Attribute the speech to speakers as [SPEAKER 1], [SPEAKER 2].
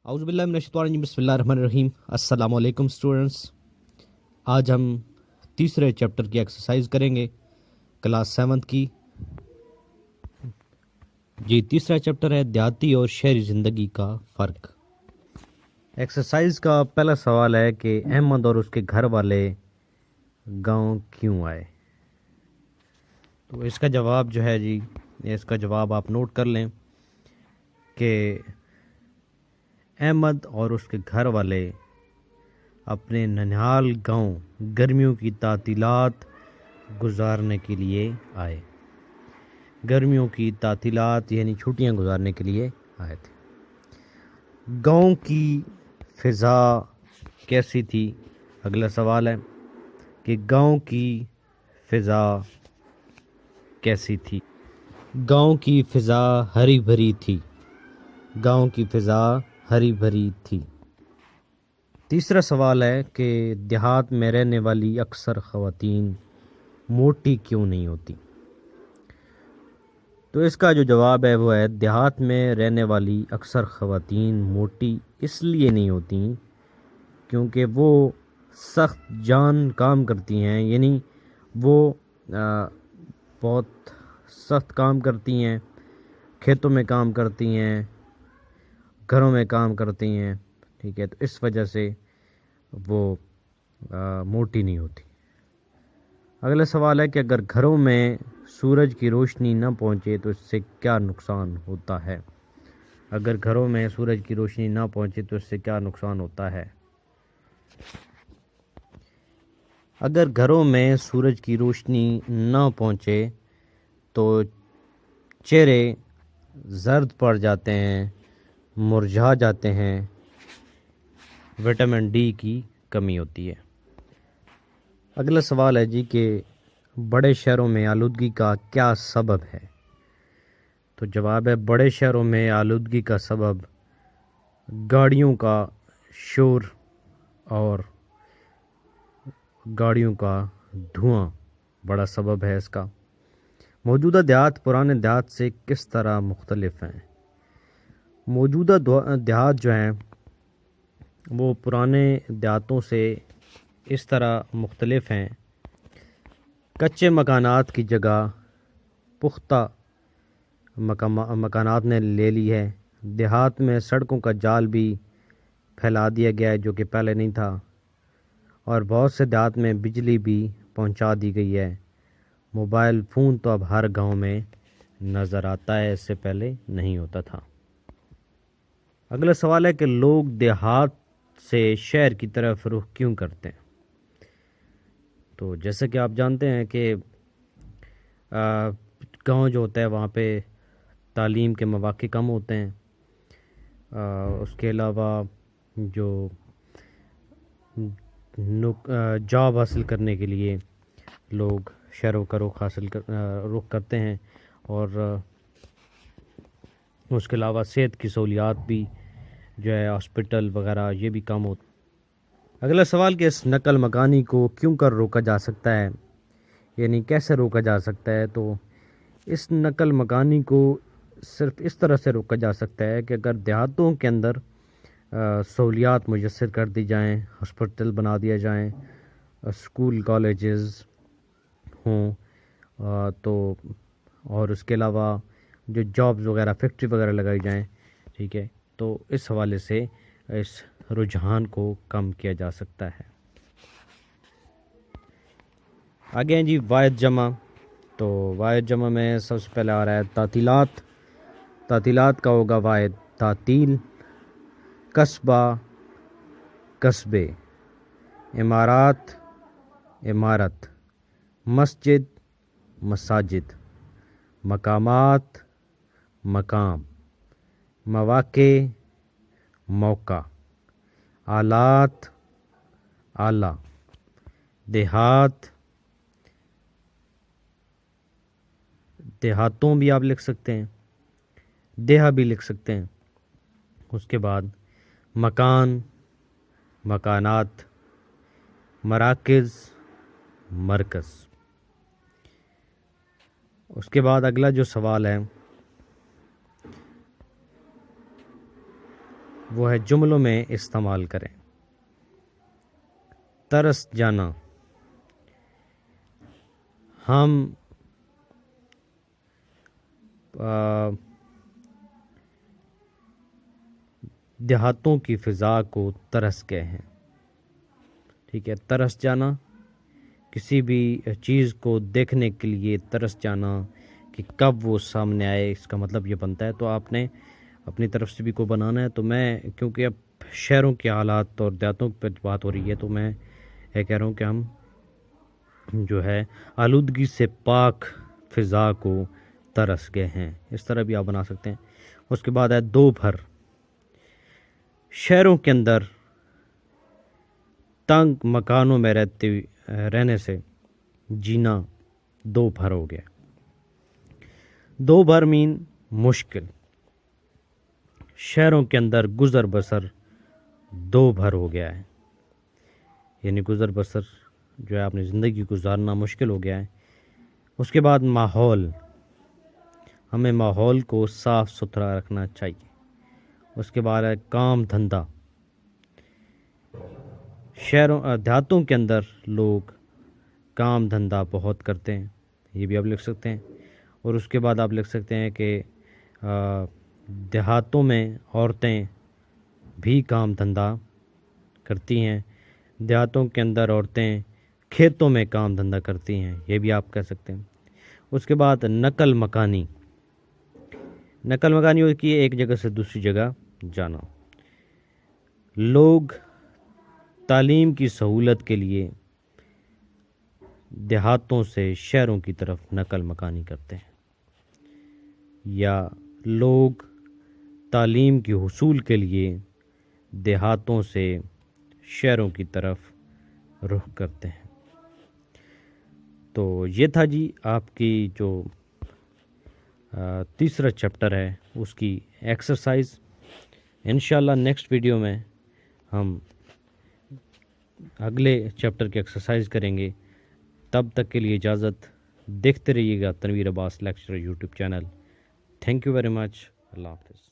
[SPEAKER 1] اعوذ باللہ من الشیطان الرجیم بسم اللہ الرحمن الرحیم۔ السلام علیکم اسٹوڈنٹس، آج ہم تیسرے چیپٹر کی ایکسرسائز کریں گے، کلاس 7 کی۔ تیسرا چیپٹر ہے دیہاتی اور شہری زندگی کا فرق۔ ایکسرسائز کا پہلا سوال ہے کہ احمد اور اس کے گھر والے گاؤں کیوں آئے؟ تو اس کا جواب جو ہے اس کا جواب آپ نوٹ کر لیں کہ احمد اور اس کے گھر والے اپنے ننھیال گاؤں گرمیوں کی تعطیلات گزارنے کے لیے آئے۔ گرمیوں کی تعطیلات یعنی چھٹیاں گزارنے کے لیے آئے تھے۔ گاؤں کی فضا کیسی تھی؟ اگلا سوال ہے کہ گاؤں کی فضا کیسی تھی؟ گاؤں کی فضا ہری بھری تھی۔ گاؤں کی فضا ہری بھری تھی۔ تیسرا سوال ہے کہ دیہات میں رہنے والی اکثر خواتین موٹی کیوں نہیں ہوتی؟ تو اس کا جو جواب ہے وہ ہے دیہات میں رہنے والی اکثر خواتین موٹی اس لیے نہیں ہوتی کیونکہ وہ سخت جان کام کرتی ہیں، یعنی وہ بہت سخت کام کرتی ہیں، کھیتوں میں کام کرتی ہیں، گھروں میں کام کرتی ہیں، ٹھیک ہے، تو اس وجہ سے وہ موٹی نہیں ہوتی۔ اگلا سوال ہے کہ اگر گھروں میں سورج کی روشنی نہ پہنچے تو اس سے کیا نقصان ہوتا ہے؟ اگر گھروں میں سورج کی روشنی نہ پہنچے تو اس سے کیا نقصان ہوتا ہے؟ اگر گھروں میں سورج کی روشنی نہ پہنچے تو چہرے زرد پڑ جاتے ہیں، مرجھا جاتے ہیں، وٹامن ڈی کی کمی ہوتی ہے۔ اگلا سوال ہے کہ بڑے شہروں میں آلودگی کا کیا سبب ہے؟ تو جواب ہے بڑے شہروں میں آلودگی کا سبب گاڑیوں کا شور اور گاڑیوں کا دھواں بڑا سبب ہے اس کا۔ موجودہ دیہات پرانے دیہات سے کس طرح مختلف ہیں؟ موجودہ دیہات جو ہیں وہ پرانے دیہاتوں سے اس طرح مختلف ہیں، کچے مکانات کی جگہ پختہ مکانات نے لے لی ہے۔ دیہات میں سڑکوں کا جال بھی پھیلا دیا گیا ہے جو کہ پہلے نہیں تھا، اور بہت سے دیہات میں بجلی بھی پہنچا دی گئی ہے۔ موبائل فون تو اب ہر گاؤں میں نظر آتا ہے، اس سے پہلے نہیں ہوتا تھا۔ اگلا سوال ہے کہ لوگ دیہات سے شہر کی طرف رخ کیوں کرتے ہیں؟ تو جیسے کہ آپ جانتے ہیں کہ گاؤں جو ہوتا ہے وہاں پہ تعلیم کے مواقع کم ہوتے ہیں، اس کے علاوہ جو جاب حاصل کرنے کے لیے لوگ شہروں کا رخ کرتے ہیں، اور اس کے علاوہ صحت کی سہولیات بھی جو ہے ہاسپٹل وغیرہ یہ بھی کم ہوتے ہیں۔ اگلا سوال کہ اس نقل مکانی کو کیوں کر روکا جا سکتا ہے، یعنی کیسے روکا جا سکتا ہے؟ تو اس نقل مکانی کو صرف اس طرح سے روکا جا سکتا ہے کہ اگر دیہاتوں کے اندر سہولیات میسر کر دی جائیں، ہاسپٹل بنا دیا جائیں، اسکول کالجز ہوں، تو اور اس کے علاوہ جو جابز وغیرہ فیکٹری وغیرہ لگائی جائیں، ٹھیک ہے، تو اس حوالے سے اس رجحان کو کم کیا جا سکتا ہے۔ آگے ہیں واحد جمع۔ تو واحد جمع میں سب سے پہلے آ رہا ہے تعطیلات۔ تعطیلات کا ہوگا واحد تعطیل، قصبہ قصبے، عمارات عمارت، مسجد مساجد، مقامات مقام، مواقع موقع، آلات آلہ، دیہات دیہاتوں بھی آپ لکھ سکتے ہیں، دیہا بھی لکھ سکتے ہیں۔ اس کے بعد مکان مکانات، مراکز مرکز۔ اس کے بعد اگلا جو سوال ہے وہ ہے جملوں میں استعمال کریں۔ ترس جانا، ہم دیہاتوں کی فضا کو ترس گئے ہیں۔ ٹھیک ہے، ترس جانا، کسی بھی چیز کو دیکھنے کے لیے ترس جانا کہ کب وہ سامنے آئے، اس کا مطلب یہ بنتا ہے۔ تو آپ نے اپنی طرف سے بھی کو بنانا ہے۔ تو میں کیونکہ اب شہروں کے حالات اور دیہاتوں پہ بات ہو رہی ہے، تو میں یہ کہہ رہا ہوں کہ ہم جو ہے آلودگی سے پاک فضا کو ترس گئے ہیں، اس طرح بھی آپ بنا سکتے ہیں۔ اس کے بعد ہے دو بھر، شہروں کے اندر تنگ مکانوں میں رہنے سے جینا دو بھر ہو گیا۔ دو بھر مین مشکل، شہروں کے اندر گزر بسر دو بھر ہو گیا ہے، یعنی گزر بسر جو ہے اپنی زندگی گزارنا مشکل ہو گیا ہے۔ اس کے بعد ماحول، ہمیں ماحول کو صاف ستھرا رکھنا چاہیے۔ اس کے بعد ہے کام دھندا، دیہاتوں کے اندر لوگ کام دھندا بہت کرتے ہیں، یہ بھی آپ لکھ سکتے ہیں۔ اور اس کے بعد آپ لکھ سکتے ہیں کہ دیہاتوں میں عورتیں بھی کام دھندا کرتی ہیں، دیہاتوں کے اندر عورتیں کھیتوں میں کام دھندا کرتی ہیں، یہ بھی آپ کہہ سکتے ہیں۔ اس کے بعد نقل مکانی، نقل مکانی ہوتی ہے ایک جگہ سے دوسری جگہ جانا۔ لوگ تعلیم کی سہولت کے لیے دیہاتوں سے شہروں کی طرف نقل مکانی کرتے ہیں، یا لوگ تعلیم کے حصول کے لیے دیہاتوں سے شہروں کی طرف رخ کرتے ہیں۔ تو یہ تھا جی آپ کی جو تیسرا چیپٹر ہے اس کی ایکسرسائز۔ انشاءاللہ نیکسٹ ویڈیو میں ہم اگلے چیپٹر کی ایکسرسائز کریں گے۔ تب تک کے لیے اجازت، دیکھتے رہیے گا Tanveer Abbas lecturer YouTube channel. Thank you very much, اللہ حافظ۔